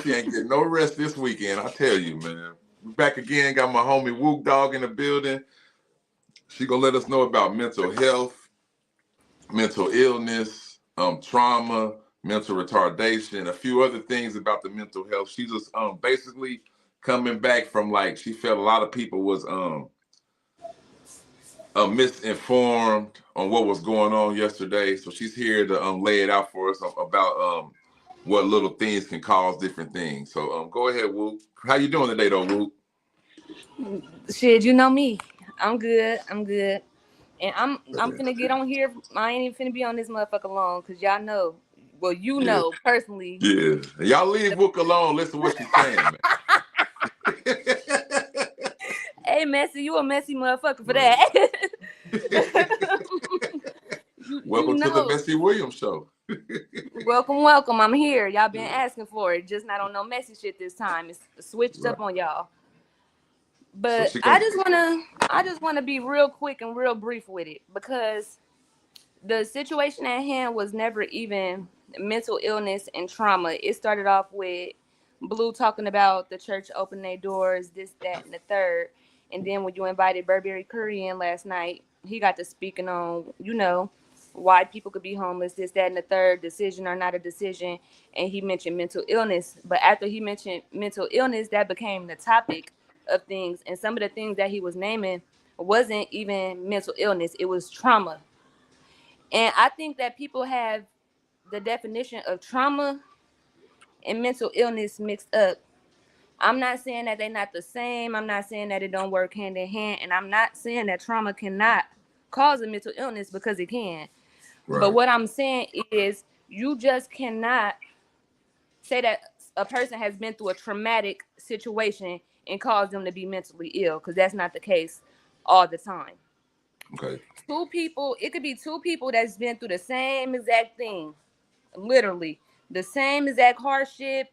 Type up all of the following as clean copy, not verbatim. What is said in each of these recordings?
Messy ain't getting no rest this weekend. I tell you, man. We're back again. Got my homie Wook Dog in the building. She gonna let us know about mental health, mental illness, trauma, mental retardation, a few other things about the mental health. She just basically coming back from, like, she felt a lot of people was misinformed on what was going on yesterday. So she's here to lay it out for us about what little things can cause different things. So go ahead, Wook. How you doing today, though, Wook? Shit, you know me. I'm good. I'm good. And I'm finna get on here. I ain't even finna be on this motherfucker long because y'all know. Well, you Yeah. know personally. Yeah. Y'all leave Wook alone. Listen to what she's saying, man. Hey, Messy, you a messy motherfucker for that. Welcome to the Messy Williams Show. Welcome. I'm here. Y'all been asking for it. Just not on no messy shit this time. It's switched up on y'all. But So I just wanna be real quick and real brief with it because the situation at hand was never even mental illness and trauma. It started off with Blue talking about the church opening their doors, this, that, and the third. And then when you invited Burberry Curry in last night, he got to speaking on, why people could be homeless, this, that, and the third, decision or not a decision. And he mentioned mental illness. But after he mentioned mental illness, that became the topic of things. And some of the things that he was naming wasn't even mental illness, it was trauma. And I think that people have the definition of trauma and mental illness mixed up. I'm not saying that they're not the same. I'm not saying that it don't work hand in hand. And I'm not saying that trauma cannot cause a mental illness because it can. Right. But what I'm saying is you just cannot say that a person has been through a traumatic situation and cause them to be mentally ill because that's not the case all the time. Okay. It could be two people that's been through the same exact thing, literally the same exact hardship,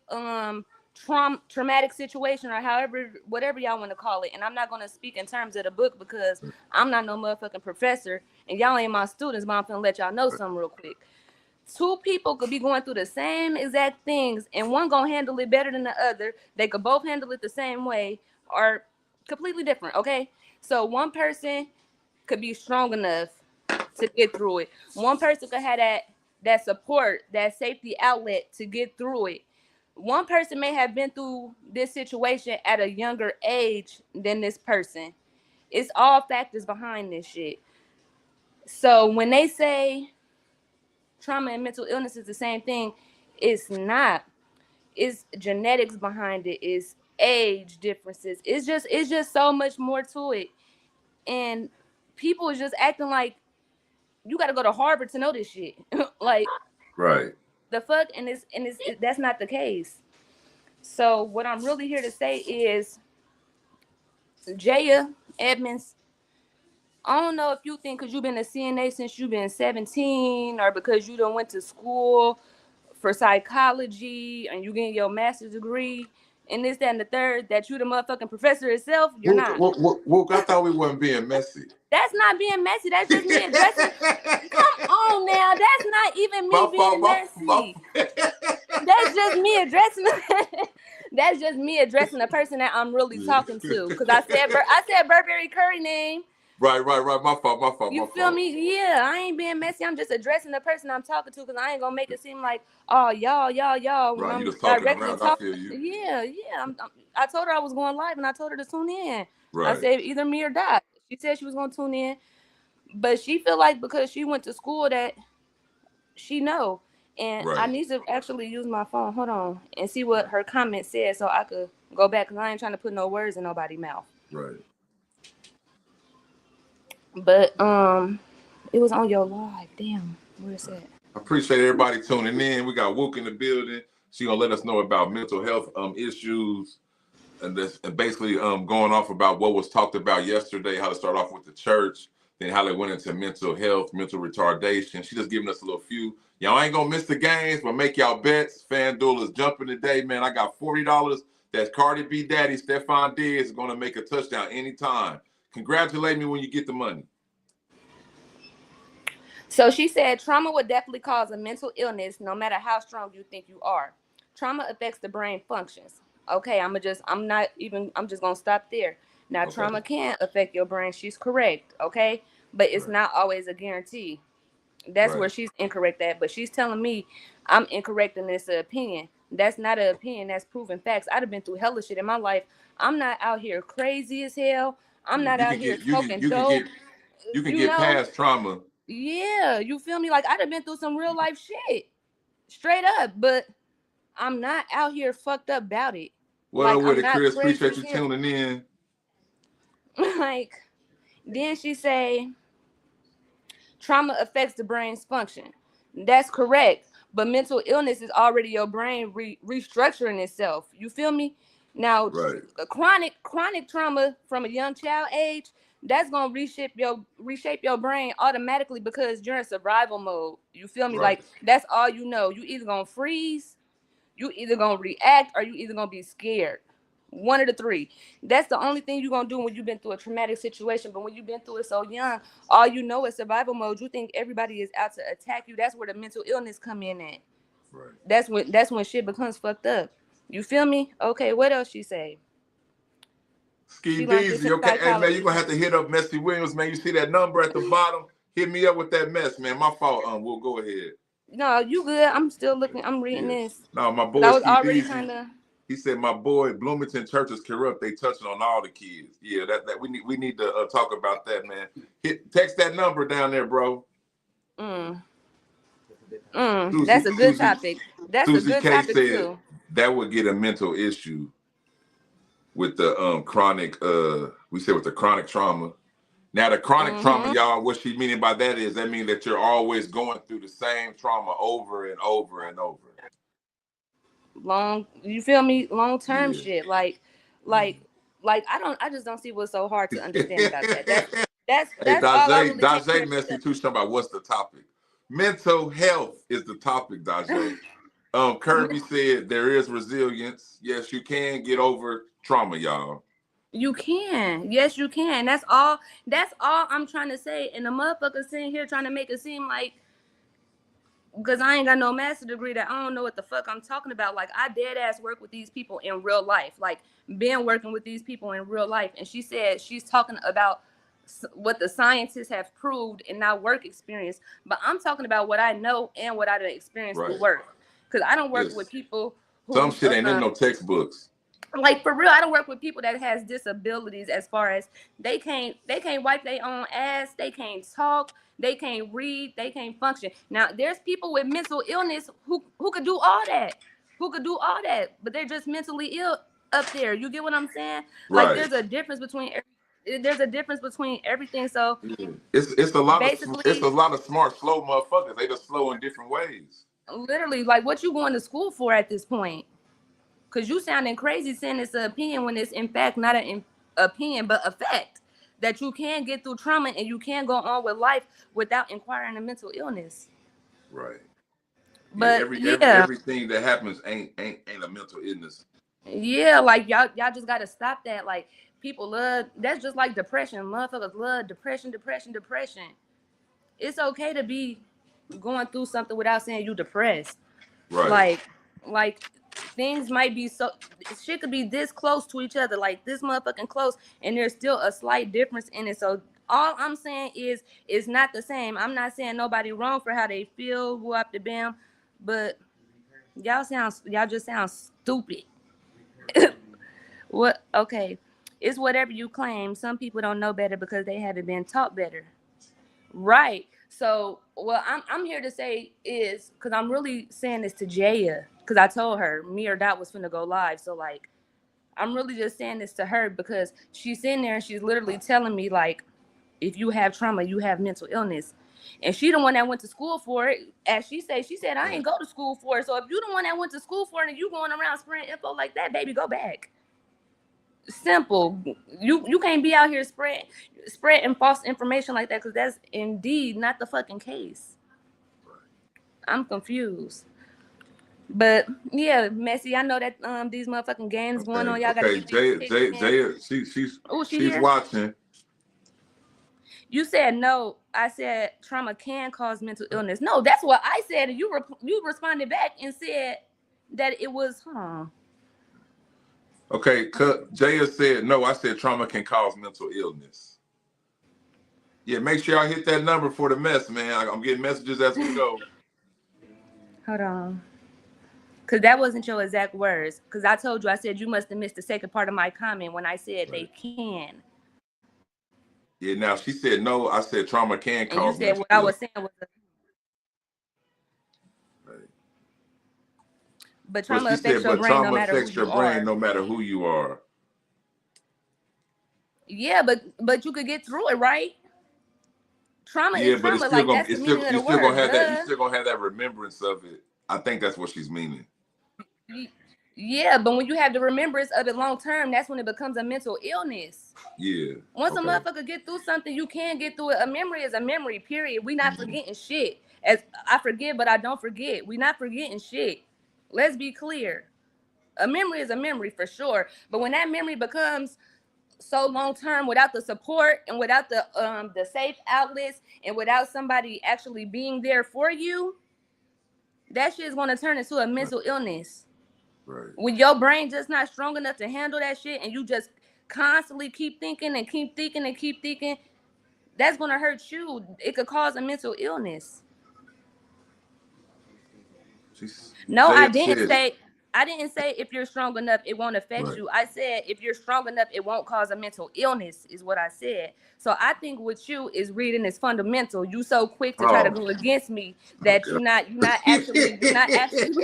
traumatic situation, or whatever y'all want to call it. And I'm not going to speak in terms of the book because I'm not no motherfucking professor and y'all ain't my students, but I'm finna let y'all know something real quick. Two people could be going through the same exact things and one gonna handle it better than the other. They could both handle it the same way or completely different, okay? So one person could be strong enough to get through it. One person could have that support, that safety outlet to get through it. One person may have been through this situation at a younger age than this person. It's all factors behind this shit. So when they say trauma and mental illness is the same thing, it's not. It's genetics behind it. It's age differences. It's just so much more to it. And people is just acting like you got to go to Harvard to know this shit. Like, right. The fuck, and that's not the case. So what I'm really here to say is, Jaya Edmonds, I don't know if you think because you've been a CNA since you've been 17, or because you done went to school for psychology and you getting your master's degree and this, that, and the third, that you the motherfucking professor itself. You're not. Wook, I thought we weren't being messy. That's not being messy. That's just me addressing. Come on now. That's not even me being messy. That's just me addressing. That's just me addressing the person that I'm really talking to. Because I said Burberry Curry name. Right. My fault. You feel me? Yeah, I ain't being messy. I'm just addressing the person I'm talking to because I ain't gonna make it seem like, oh, y'all. When right, I'm you just talking directly around. talking. I feel you. Yeah. I told her I was going live and I told her to tune in. Right. I said either me or Dot. She said she was gonna tune in, but she feel like because she went to school that she know. And right. I need to actually use my phone. Hold on and see what her comment said so I could go back because I ain't trying to put no words in nobody's mouth. Right. But it was on your live. Damn, where is that? I appreciate everybody tuning in. We got Wook in the building. She gonna let us know about mental health issues, and basically going off about what was talked about yesterday. How to start off with the church, then how they went into mental health, mental retardation. She just giving us a little few. Y'all ain't gonna miss the games, but make y'all bets. FanDuel is jumping today, man. I got $40. That's Cardi B Daddy Stephon Diggs is gonna make a touchdown anytime. Congratulate me when you get the money. So she said trauma would definitely cause a mental illness no matter how strong you think you are. trauma affects the brain functions. Okay, I'm just gonna stop there. Now, Okay. trauma can affect your brain. She's correct. Okay, but it's Right. not always a guarantee. That's where Right. she's incorrect at. But she's telling me I'm incorrect in this opinion. That's not an opinion. That's proven facts. I'd have been through hella shit in my life. I'm not out here crazy as hell. I'm Yeah, not out here smoking dope. you can You get know, past trauma. yeah, you feel me? Like I'd have been through some real life shit, straight up. But I'm not out here fucked up about it. Well, Like with I'm it, not Chris. crazy Appreciate as you hell. tuning in. Like then she say trauma affects the brain's function. That's correct. But mental illness is already your brain restructuring itself. You feel me? Now, Right. chronic trauma from a young child age, that's gonna reshape your brain automatically because you're in survival mode. You feel me? Right. Like that's all you know. You either gonna freeze, you either gonna react, or you either gonna be scared. One of the three. That's the only thing you're gonna do when you've been through a traumatic situation. But when you've been through it so young, all you know is survival mode. You think everybody is out to attack you. That's where the mental illness come in at. Right. That's when shit becomes fucked up. You feel me? Okay, what else she say? Ski She learned this Beezy. in Okay. Hey, man, psychology. you're going to have to hit up Messy Williams, man. You see that number at the bottom? Hit me up with that mess, man. My fault. We'll go ahead. No, you good. I'm still looking. I'm reading this. No, my I boy was Ski already Beezy. kind of. He said, "My boy, Bloomington Church is corrupt. They touching on all the kids. Yeah, that we need to talk about that, man. Text that number down there, bro." That's a good topic. That's a Susie good K topic said too. that would get a mental issue with the chronic. We said with the chronic trauma. Now the chronic trauma, y'all. What she meaning by that is that means that you're always going through the same trauma over and over and over. You feel me? Long term shit. Like I just don't see what's so hard to understand about that. That's Hey, all I really came here to Messy say. too. Talking about what's the topic? Mental health is the topic, Dajay. Kirby said there is resilience. Yes, you can get over trauma, y'all. You can. Yes, you can. That's all I'm trying to say. And the motherfucker sitting here trying to make it seem like because I ain't got no master degree that I don't know what the fuck I'm talking about. Like I dead ass work with these people in real life. Like been working with these people in real life. And she said she's talking about what the scientists have proved in our work experience. But I'm talking about what I know and what I done experienced through work. Because I don't work with people who some shit ain't in no textbooks. Like for real, I don't work with people that has disabilities as far as they can't wipe their own ass, they can't talk, they can't read, they can't function. Now there's people with mental illness who could do all that. But they're just mentally ill up there. You get what I'm saying? Right. Like there's a difference between everything. So it's a lot of smart, slow motherfuckers. They just slow in different ways. Literally, like what you going to school for at this point? Because you sounding crazy saying it's an opinion when it's in fact not an opinion, but a fact that you can get through trauma and you can go on with life without inquiring a mental illness. Right. But everything that happens ain't a mental illness. Yeah, like y'all just gotta stop that. Like people love that's just like depression. Motherfuckers love depression. It's okay to be going through something without saying you depressed. Right. Like things might be so shit could be this close to each other, like this motherfucking close, and there's still a slight difference in it. So all I'm saying is it's not the same. I'm not saying nobody wrong for how they feel, go up to bam, but y'all just sound stupid. What? Okay, it's whatever you claim. Some people don't know better because they haven't been taught better. Right. So, what I'm here to say is, because I'm really saying this to Jaya, because I told her me or Dot was finna go live. So, like, I'm really just saying this to her because she's in there and she's literally telling me, like, if you have trauma, you have mental illness. And she the one that went to school for it. As she said, I ain't go to school for it. So if you the one that went to school for it and you going around spreading info like that, baby, go back. Simple. You can't be out here spreading false information like that because that's indeed not the fucking case. I'm confused. But yeah, Messy, I know that these motherfucking games going on. Y'all gotta get these she's watching. You said no. I said trauma can cause mental illness. No, that's what I said, and you responded back and said that it was, huh? Okay, Jaya said, no, I said trauma can cause mental illness. Yeah, make sure y'all hit that number for the mess, man. I'm getting messages as we go. Hold on. Because that wasn't your exact words. Because I told you, I said you must have missed the second part of my comment when I said they can. Yeah, now she said no. I said trauma can And cause you said mental what I illness. was saying was, but trauma affects your brain no matter who you are. No matter who you are. Yeah, but you could get through it, right? Trauma is trauma. But Like that's the meaning of the word. You're still gonna have that remembrance of it. I think that's what she's meaning. Yeah, but when you have the remembrance of it long term, that's when it becomes a mental illness. Yeah. Once a motherfucker get through something, you can get through it. A memory is a memory, period. We not forgetting shit. As I forget, but I don't forget. We not forgetting shit. Let's be clear. A memory is a memory for sure. But when that memory becomes so long term without the support and without the safe outlets and without somebody actually being there for you, that shit is gonna turn into a mental illness. Right. When your brain just not strong enough to handle that shit and you just constantly keep thinking and keep thinking and keep thinking, that's gonna hurt you. It could cause a mental illness. No, I didn't say if you're strong enough, it won't affect you. I said if you're strong enough, it won't cause a mental illness, is what I said. So I think with you is reading is fundamental. You so quick to try to go against me that you're not actually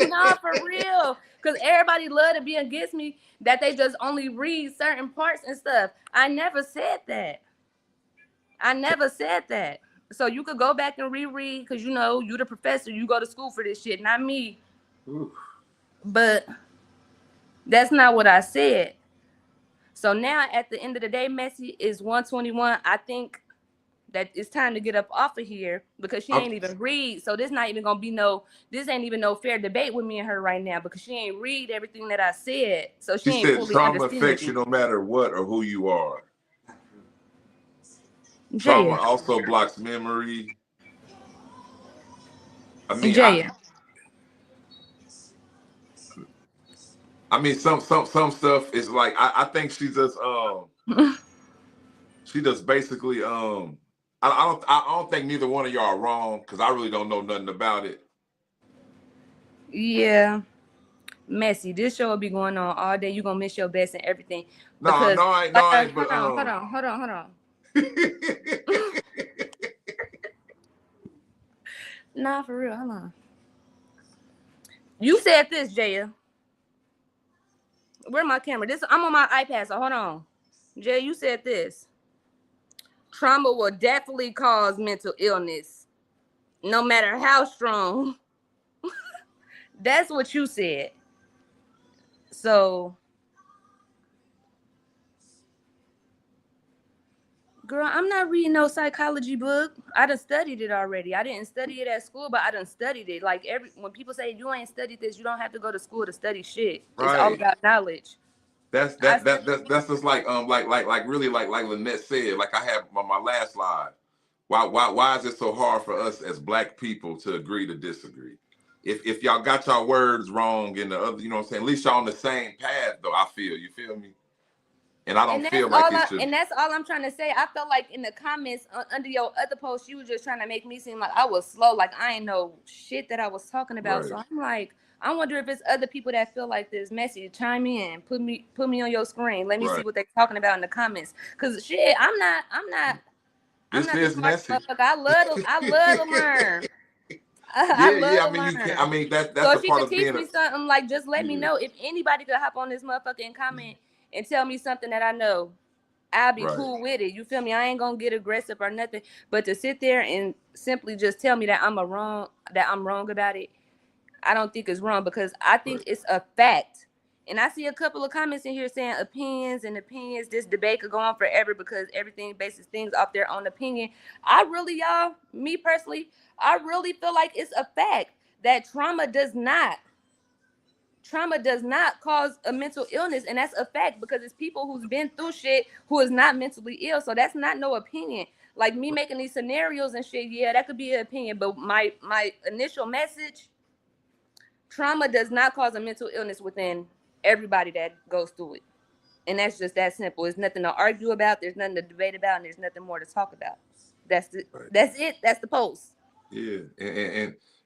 not for real. Because everybody love to be against me, that they just only read certain parts and stuff. I never said that. So you could go back and reread, because you know you the professor, you go to school for this shit, not me. Ooh. But that's not what I said. So now at the end of the day, Messy is 121. I think that it's time to get up off of here because she ain't even read. So this ain't even no fair debate with me and her right now because she ain't read everything that I said. So she ain't fully trauma affects you no matter what or who you are. Jaya. Trauma also blocks memory. I mean, some stuff is like I think she just basically I don't think neither one of y'all are wrong because I really don't know nothing about it. Yeah, Messy. This show will be going on all day. You're gonna miss your best and everything. Hold on. Nah, for real. Hold on. You said this, Jaya. Where's my camera? I'm on my iPad, so hold on. Jay, you said this. Trauma will definitely cause mental illness, no matter how strong. That's what you said. So, girl, I'm not reading no psychology book. I done studied it already. I didn't study it at school, but I done studied it. Like when people say you ain't studied this, you don't have to go to school to study shit. Right. It's all about knowledge. That's just like really like Lynette said, like I have on my last slide. Why is it so hard for us as Black people to agree to disagree? If y'all got y'all words wrong and the other, you know what I'm saying, at least y'all on the same path though, I feel. You feel me? And I don't feel like it should. And that's all I'm trying to say. I felt like in the comments under your other post, you were just trying to make me seem like I was slow, like I ain't know shit that I was talking about. Right. So I'm like, I wonder if it's other people that feel like this. Messy, chime in, put me on your screen. Let me see what they're talking about in the comments. Cause shit, I'm not. This is messy. I love to learn. I mean, that's so the part of being. So if she could teach me something, like just let me know. If anybody could hop on this motherfucker and comment and tell me something that I know, I'll be cool with it. You feel me? I ain't gonna get aggressive or nothing. But to sit there and simply just tell me that I'm wrong about it, I don't think it's wrong because I think it's a fact. And I see a couple of comments in here saying opinions. This debate could go on forever because everything bases things off their own opinion. Me personally, I really feel like it's a fact that trauma does not cause a mental illness. And that's a fact because it's people who's been through shit who is not mentally ill. So that's not no opinion. Like me making these scenarios and shit, yeah, that could be an opinion. But my initial message, trauma does not cause a mental illness within everybody that goes through it. And that's just that simple. There's nothing to argue about. There's nothing to debate about. And there's nothing more to talk about. That's it. Right. That's it. That's the post. Yeah.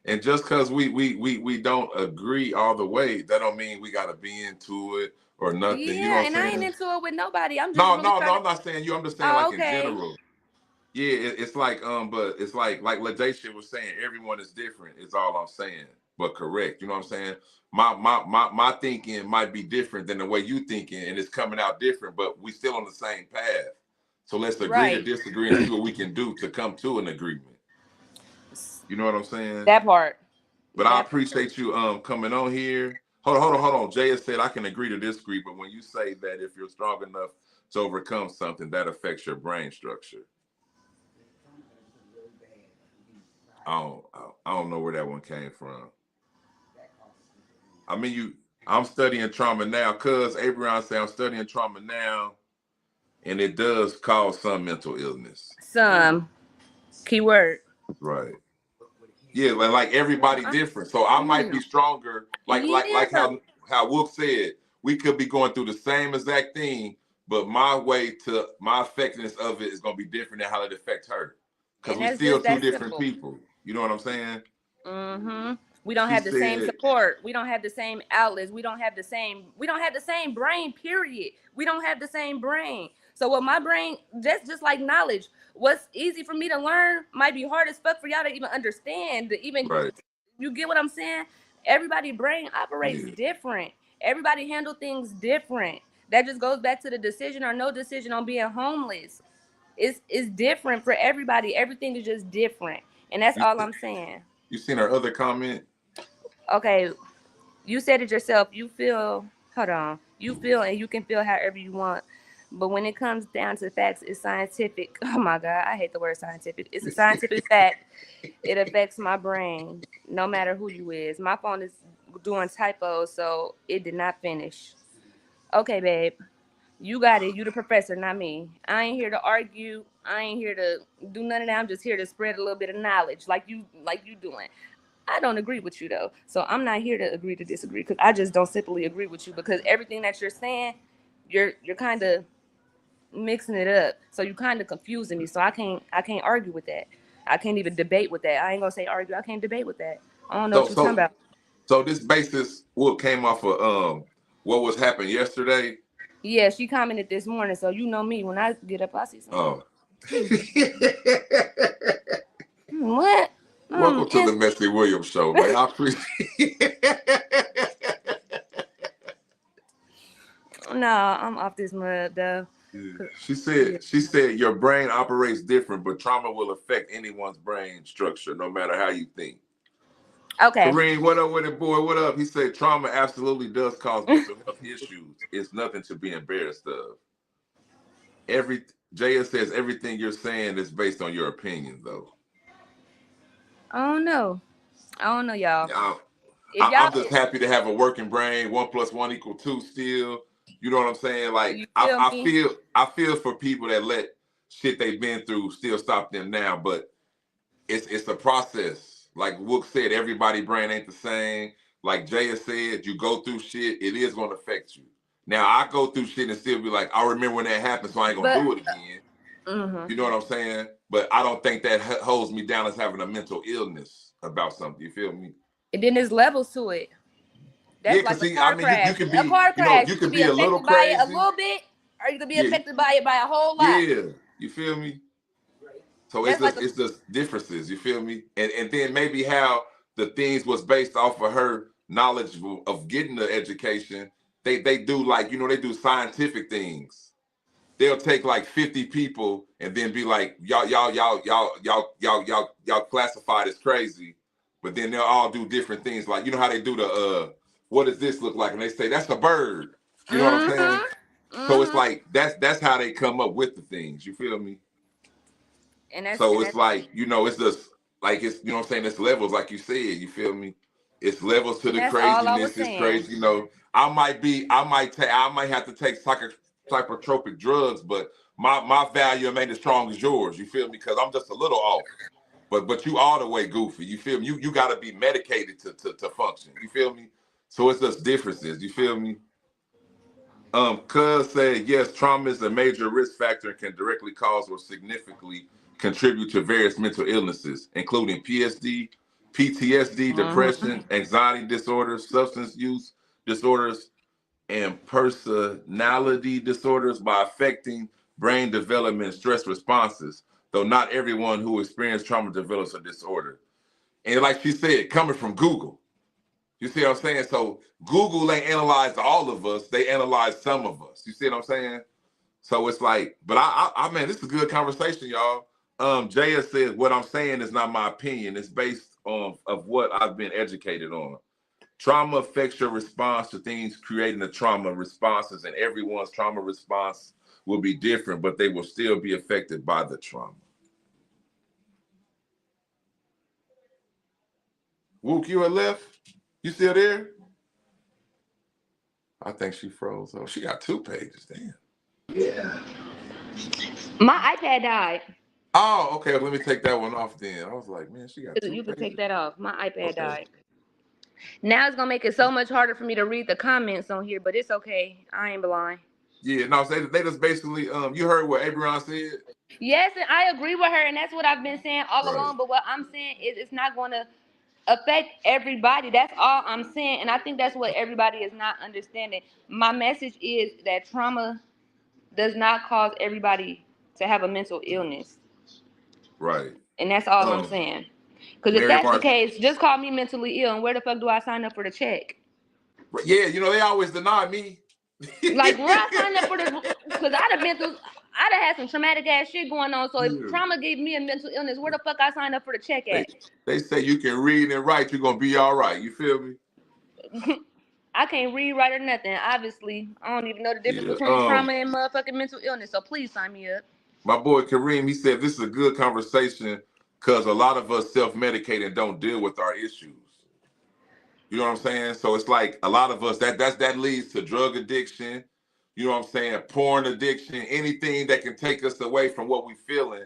And just because we don't agree all the way, that don't mean we got to be into it or nothing. Yeah, you know what and I'm I saying? ain't into it with nobody. I'm just No, really no, trying I'm not saying you. I'm just saying Oh, like okay. in general. Yeah, it's like but it's like LaJay was saying, everyone is different. Is all I'm saying, but correct. You know what I'm saying? My thinking might be different than the way you thinking, and it's coming out different, but we still on the same path. So let's agree to Right. disagree and see what we can do to come to an agreement. You know what I'm saying? that part. But I appreciate you coming on here. Hold on. Jay has said I can agree to disagree, but when you say that if you're strong enough to overcome something, that affects your brain structure. I don't know where that one came from. I mean, I'm studying trauma now, cuz Abraham said I'm studying trauma now, and it does cause some mental illness. Some keyword. Right. Yeah, like everybody different. So I might be stronger, like how Wolf said, we could be going through the same exact thing, but my effectiveness of it is gonna be different than how it affects her. Because we're still two different people. You know what I'm saying? Mm-hmm. We don't have the same support. We don't have the same outlets. We don't have the same brain, period. We don't have the same brain. So what my brain, just like knowledge, what's easy for me to learn might be hard as fuck for y'all to even understand. Right. You get what I'm saying? Everybody's brain operates different. Everybody handle things different. That just goes back to the decision or no decision on being homeless. It's different for everybody. Everything is just different. And that's all I'm saying. You seen our other comment? Okay. You said it yourself. You feel and you can feel however you want. But when it comes down to facts, it's scientific. Oh my God, I hate the word scientific. It's a scientific fact. It affects my brain, no matter who you is. My phone is doing typos, so it did not finish. Okay, babe. You got it. You the professor, not me. I ain't here to argue. I ain't here to do none of that. I'm just here to spread a little bit of knowledge like you doing. I don't agree with you though. So I'm not here to agree to disagree because I just don't simply agree with you because everything that you're saying, you're kind of mixing it up. So you kind of confusing me. So I can't argue with that. I can't even debate with that. I ain't gonna say argue. I can't debate with that. I don't know what you're talking about. So this basis came off of what was happening yesterday. Yeah, she commented this morning, so you know me. When I get up, I see something. Oh. What? Welcome to the Messy Williams show, man. I appreciate No, I'm off this mud though. She said your brain operates different, but trauma will affect anyone's brain structure, no matter how you think. Okay. Kareem, what up with it, boy? What up? He said trauma absolutely does cause mental health issues. It's nothing to be embarrassed of. Jaya says everything you're saying is based on your opinion, though. I don't know, y'all. I'm just happy to have a working brain. 1 + 1 = 2 still. You know what I'm saying? Like I feel for people that let shit they've been through still stop them now, but it's a process. Like Wook said, everybody's brain ain't the same. Like Jaya said, you go through shit, it is going to affect you. Now, I go through shit and still be like, I remember when that happened, so I ain't going to do it again. You know what I'm saying? But I don't think that holds me down as having a mental illness about something. You feel me? And then there's levels to it. That's like a car crash. You can be, a car crash. You can be a little by crazy. It a little bit, or you can be affected by it by a whole lot. Yeah, you feel me? So it's just differences, you feel me? And then maybe how the things was based off of her knowledge of getting the education. They do like, they do scientific things. They'll take like 50 people and then be like, y'all classified as crazy, but then they'll all do different things. Like, you know how they do the what does this look like? And they say that's a bird. You know what I'm saying? So it's like that's how they come up with the things. You feel me? And it's like, it's just like it's what I'm saying, it's levels, like you said, you feel me? It's levels to the craziness. It's crazy, I might have to take psychotropic drugs, but my value ain't as strong as yours, you feel me? Because I'm just a little off. but you all the way goofy. You feel me? You got to be medicated to function. You feel me? So it's just differences. You feel me? Cuz said yes, trauma is a major risk factor and can directly cause or significantly contribute to various mental illnesses, including PSD, PTSD, depression, anxiety disorders, substance use disorders, and personality disorders by affecting brain development and stress responses, though not everyone who experiences trauma develops a disorder. And like she said, coming from Google, you see what I'm saying? So Google ain't analyzed all of us, they analyzed some of us. You see what I'm saying? So it's like, but I man, this is a good conversation, y'all. Jaya says, what I'm saying is not my opinion. It's based on of what I've been educated on. Trauma affects your response to things creating the trauma responses, and everyone's trauma response will be different, but they will still be affected by the trauma. Wook, you had left? You still there? I think she froze. Oh, she got 2 pages. Damn. Yeah. My iPad died. Oh, okay. Let me take that one off then. I was like, man, she got 2 You can pages. take that off. My iPad Okay. died. Now it's gonna make it so much harder for me to read the comments on here, but it's okay. I ain't blind. Yeah, no, they just basically you heard what Abraham said? Yes, and I agree with her, and that's what I've been saying all along. But what I'm saying is it's not gonna affect everybody. That's all I'm saying. And I think that's what everybody is not understanding. My message is that trauma does not cause everybody to have a mental illness. Right. And that's all I'm saying. Because if that's the case, just call me mentally ill. And where the fuck do I sign up for the check? Yeah, you know, they always deny me. Like, where I signed up for the... Because I'd have had some traumatic ass shit going on. So if trauma gave me a mental illness, where the fuck I signed up for the check at? They say you can read and write, you're going to be all right. You feel me? I can't read, write, or nothing. Obviously, I don't even know the difference between trauma and motherfucking mental illness. So please sign me up. My boy Kareem, he said this is a good conversation because a lot of us self-medicate and don't deal with our issues. You know what I'm saying? So it's like a lot of us that leads to drug addiction. You know what I'm saying? Porn addiction, anything that can take us away from what we feeling.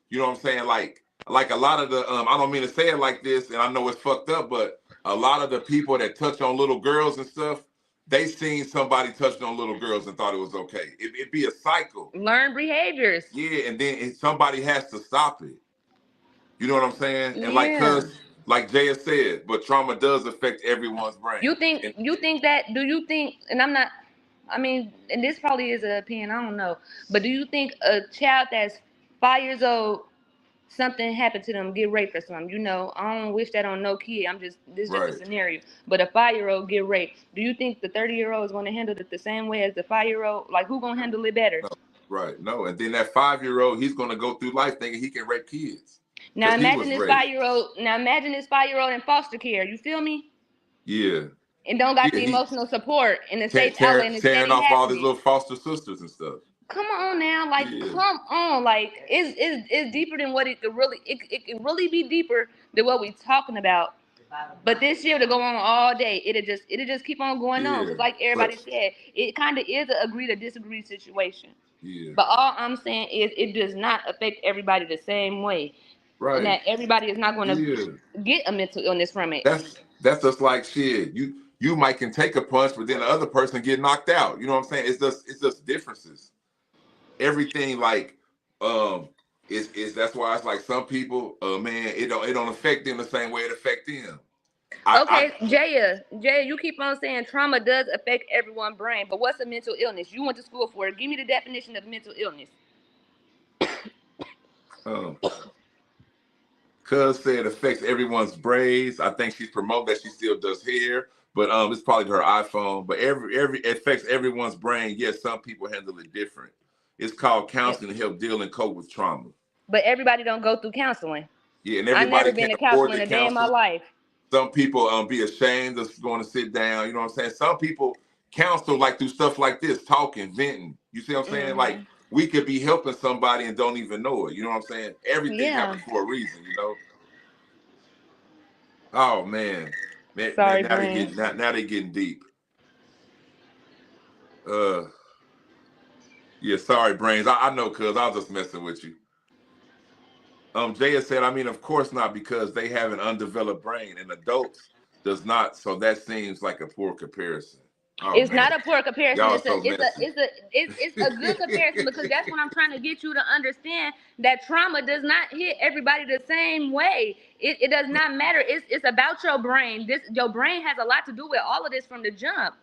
You know what I'm saying? Like a lot of the I don't mean to say it like this, and I know it's fucked up, but a lot of the people that touch on little girls and stuff, they seen somebody touching on little girls and thought it was okay. It'd be a cycle. Learn behaviors. Yeah, and then somebody has to stop it. You know what I'm saying? Yeah. And like Jaya said, but trauma does affect everyone's brain. You think that, do you think, and I'm not, I mean, and this probably is an opinion, I don't know, but do you think a child that's 5 years old, something happened to them, get raped or something? You know, I don't wish that on no kid. This is just a scenario. But a 5-year-old get raped. Do you think the 30-year-old is going to handle it the same way as the 5-year-old? Like, who going to handle it better? No, right. No. And then that 5-year-old, he's going to go through life thinking he can rape kids. Now imagine this 5-year-old. Now imagine this 5-year-old in foster care. You feel me? Yeah. And don't got the emotional support and the safe outlet. Tearing off all these little foster sisters and stuff. Come on now, like come on, like it's deeper than what it could really. It could really be deeper than what we talking about. But this shit to go on all day. It'll just keep on going on. Cause like everybody said, it kind of is an agree to disagree situation. Yeah. But all I'm saying is it does not affect everybody the same way. Right. And that everybody is not going to get a mental illness from it. That's just like shit. You might can take a punch, but then the other person get knocked out. You know what I'm saying? It's just differences. Everything like is that's why it's like some people, man, it don't affect them the same way it affect them. Jaya, you keep on saying trauma does affect everyone's brain, but what's a mental illness? You went to school for it. Give me the definition of mental illness. Cuz said it affects everyone's braids. I think she's promoting that she still does hair, but it's probably her iPhone. But it affects everyone's brain. Yes, some people handle it different. It's called counseling to help deal and cope with trauma. But everybody don't go through counseling. Yeah, and everybody I've never been to counseling a day in my life. Some people be ashamed of going to sit down. You know what I'm saying? Some people counsel like through stuff like this, talking, venting. You see what I'm saying? Mm-hmm. Like we could be helping somebody and don't even know it. You know what I'm saying? Everything happens for a reason, you know? Oh man. Sorry, now they're getting deep. Yeah, sorry, brains. I know, cuz I was just messing with you. Jaya said, I mean, of course not, because they have an undeveloped brain, and adults does not. So that seems like a poor comparison. Oh It's not man, a poor comparison. y'all It's a so messy. a good comparison because that's what I'm trying to get you to understand, that trauma does not hit everybody the same way. It does not matter. It's about your brain. Your brain has a lot to do with all of this from the jump.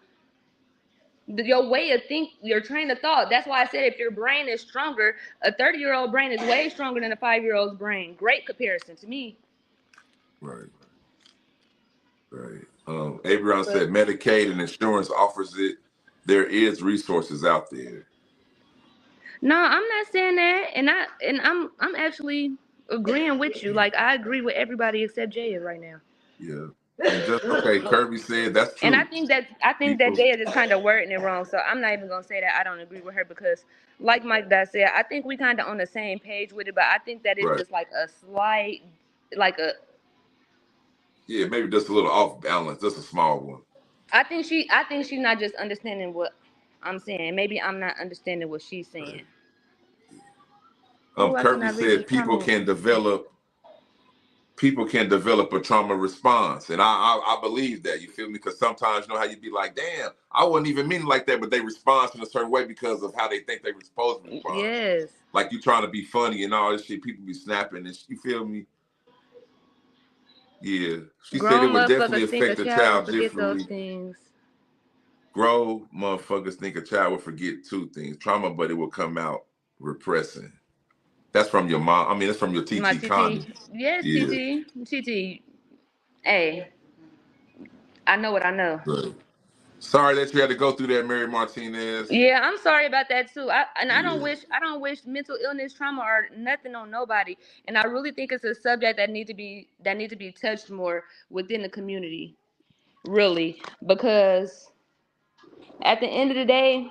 Your way of think, your train of thought. That's why I said if your brain is stronger, a 30-year-old brain is way stronger than a 5-year-old's brain. Great comparison to me. Right. Abraham said Medicaid and insurance offers it. There is resources out there. No, I'm not saying that, and I'm actually agreeing with you. Like I agree with everybody except Jaya right now. Yeah. And just okay, Kirby said that's true. And I think that Jaya is kind of wording it wrong. So I'm not even gonna say that I don't agree with her because, like Mike Dot said, I think we kind of on the same page with it. But I think that it's just like a slight, like a maybe just a little off balance, just a small one. I think she's not just understanding what I'm saying. Maybe I'm not understanding what she's saying. Kirby said people can develop a trauma response, and I believe that. You feel me? Because sometimes you know how you be like, damn, I wasn't even meaning like that, but they respond in a certain way because of how they think they were supposed to respond. Yes. Like you trying to be funny and all this shit, people be snapping, and you feel me? Yeah, she said it would definitely affect the child differently. Grown motherfuckers think a child will forget 2 things: trauma, but it will come out repressing. That's from your mom. I mean, that's from your TT Connie. Yes, yeah. TT. Hey, I know what I know. Right. Sorry that you had to go through that, Mary Martinez. Yeah, I'm sorry about that too. I don't wish mental illness, trauma, or nothing on nobody. And I really think it's a subject that need to be touched more within the community. Really, because at the end of the day,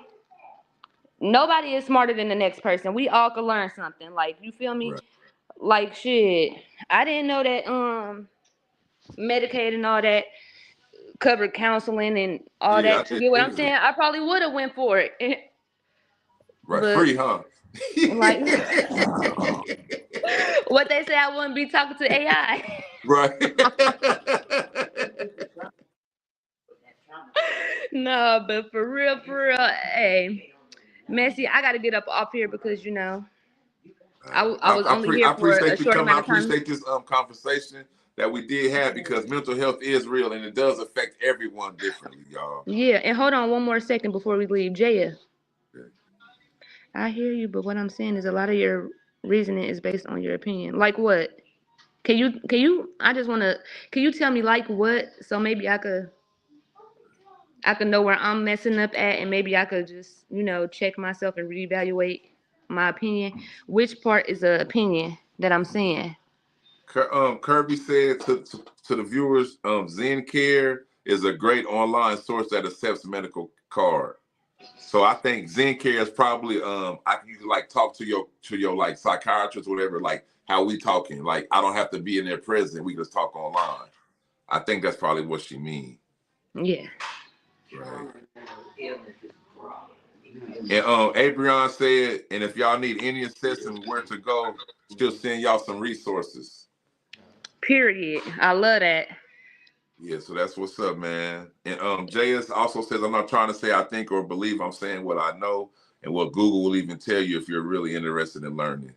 nobody is smarter than the next person. We all can learn something. Like, you feel me? Right. Like shit. I didn't know that Medicaid and all that covered counseling and all that. You get what I'm saying? I probably would have went for it. Right, but, free, huh? Like what they say, I wouldn't be talking to AI. Right. No, but for real, hey, Messi, I gotta get up off here because you know I was only here for a short amount of time. I appreciate this conversation that we did have because mental health is real and it does affect everyone differently, y'all. Yeah, and hold on one more second before we leave, Jaya. Okay. I hear you, but what I'm saying is a lot of your reasoning is based on your opinion. Like what? Can you? I just want to. Can you tell me like what? So maybe I could know where I'm messing up at, and maybe I could just check myself and reevaluate my opinion. Which part is the opinion that I'm saying? Kirby said to the viewers, ZenCare is a great online source that accepts medical card. So I think ZenCare is probably you can like talk to your like psychiatrist or whatever, like how we talking. Like I don't have to be in there present. We just talk online. I think that's probably what she means. Yeah. Right. And Abrion said, and if y'all need any assistance where to go, she'll send y'all some resources. Period. I love that. Yeah, so that's what's up, man. And JS also says, I'm not trying to say I think or believe, I'm saying what I know and what Google will even tell you if you're really interested in learning.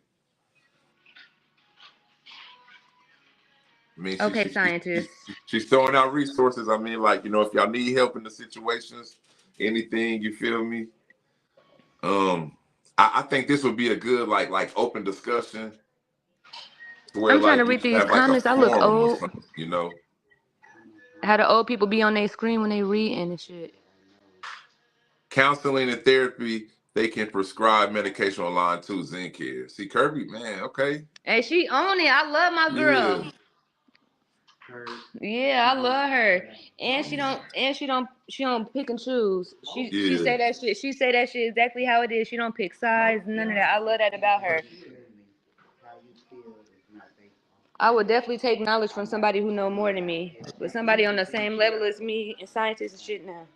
I mean, okay, scientist. She's throwing out resources. I mean, like, if y'all need help in the situations, anything, you feel me? I think this would be a good like open discussion. Where, I'm trying to read these comments. I look old. How the old people be on their screen when they read and shit. Counseling and therapy, they can prescribe medication online too. ZenCare. See, Kirby, man, okay. Hey, she on it. I love my girl. Yeah, I love her. And she don't pick and choose. She say that shit. She say that shit exactly how it is. She don't pick sides, none of that. I love that about her. I would definitely take knowledge from somebody who know more than me, but somebody on the same level as me and scientists and shit now.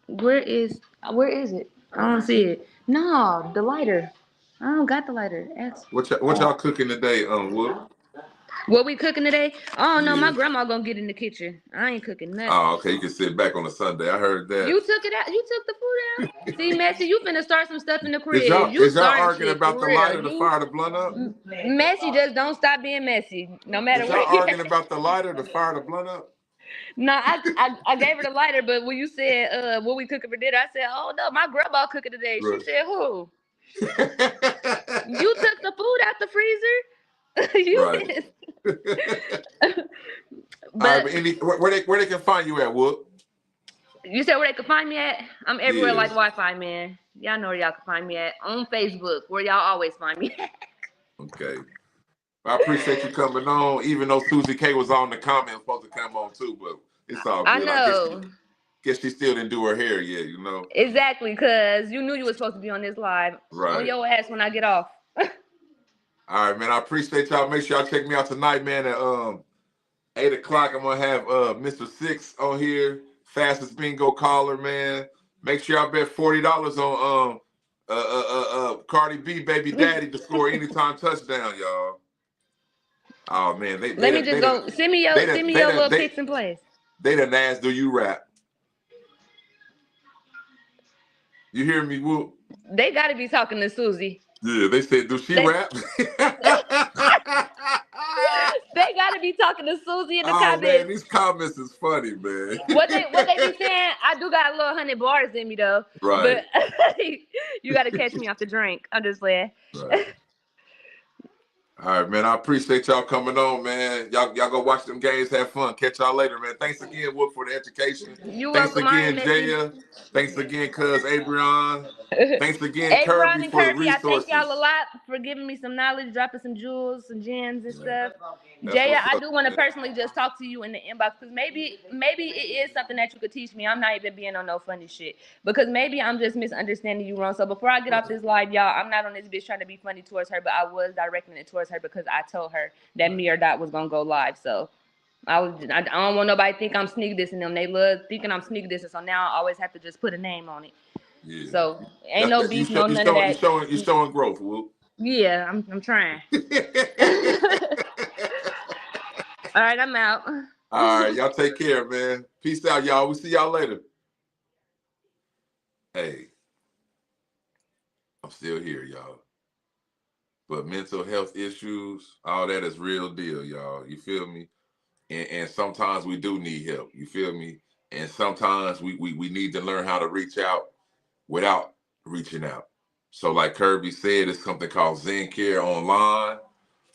Where is it? I don't see it. No, the lighter. I don't got the lighter. Ask. What y'all cooking today, Wood? What we cooking today? I don't know. My Yeah. grandma gonna get in the kitchen. I ain't cooking nothing. Oh, okay. You can sit back on a Sunday. I heard that. You took it out. You took the food out. See, Messy, you finna start some stuff in the crib. Is y'all You arguing shit, about for the real. lighter to fire the blunt up? Messy, just don't stop being messy. No matter Is y'all what. arguing about the lighter to fire the blunt up? No, I gave her the lighter, but when you said what we cooking for dinner, I said, oh no, my grandma cooking today. Right. She said, who? You took the food out the freezer. You Right. did. But But where they can find you at, Wood? you said where they can find me at? I'm everywhere Yeah. like Wi-Fi, man. Y'all know where y'all can find me at. On Facebook, where y'all always find me at. Okay. I appreciate you coming on, even though Susie K was on the comment, supposed to come on too, but it's all good. I know. Guess she still didn't do her hair yet, you know? Exactly, because you knew you were supposed to be on this live. Right. On your ass when I get off. All right, man. I appreciate y'all. Make sure y'all check me out tonight, man, at 8 o'clock. I'm gonna have Mr. Six on here, fastest bingo caller, man. Make sure y'all bet $40 on Cardi B baby daddy to score anytime touchdown, y'all. Oh man, Let me just go. Send me your little picks and plays. They done asked, do you rap? You hear me, Whoop? They got to be talking to Susie. Yeah, they said, do she rap? They got to be talking to Susie in the Oh comments. man, these comments is funny, man. What they be saying? I do got a little 100 bars in me though. Right. But you got to catch me off the drink. I'm just playing. Right. All right, man. I appreciate y'all coming on, man. Y'all go watch them games, have fun. Catch y'all later, man. Thanks again, Wood, for the education. Thanks again, Jaya. Thanks again, Cuz Adrian. Thanks again, Adrian Kirby, and for the Kirby, I resources. thank y'all a lot for giving me some knowledge, dropping some jewels, some gems and stuff. That's Jaya, what's I up, do want to man. personally just talk to you in the inbox because maybe it is something that you could teach me. I'm not even being on no funny shit because maybe I'm just misunderstanding you wrong. So before I get off this live, y'all, I'm not on this bitch trying to be funny towards her, but I was directing it towards her because I told her that me or Dot was gonna go live. So I don't want nobody to think I'm sneak dissing them. They love thinking I'm sneak dissing. So now I always have to just put a name on it. Yeah. So ain't no beef, no none of that. You showing growth, Wood. Yeah, I'm trying. All right, I'm out. All right, y'all take care, man. Peace out, y'all. We'll see y'all later. Hey, I'm still here, y'all. But mental health issues, all that is real deal, y'all. You feel me? And sometimes we do need help. You feel me? And sometimes we need to learn how to reach out without reaching out. So like Kirby said, it's something called Zen Care Online.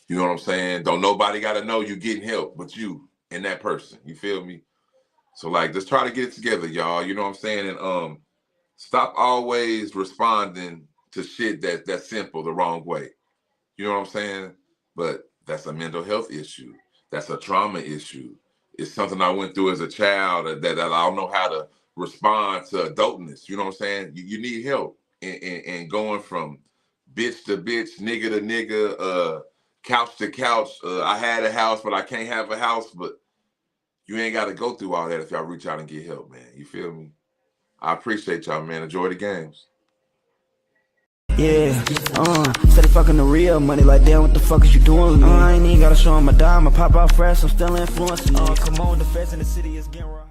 You know what I'm saying? Don't nobody got to know you getting help but you and that person. You feel me? So like, let's try to get it together, y'all. You know what I'm saying? And stop always responding to shit that's simple the wrong way. You know what I'm saying? But that's a mental health issue. That's a trauma issue. It's something I went through as a child that I don't know how to respond to adultness. You know what I'm saying? You need help and going from bitch to bitch, nigga to nigga, couch to couch. I had a house, but I can't have a house. But you ain't got to go through all that if y'all reach out and get help, man. You feel me? I appreciate y'all, man. Enjoy the games. Yeah, steady fucking the real money, like damn, what the fuck is you doing with me? I ain't even gotta show him a dime, I pop out fresh, I'm still influencing. Come on, the feds in the city is getting raw.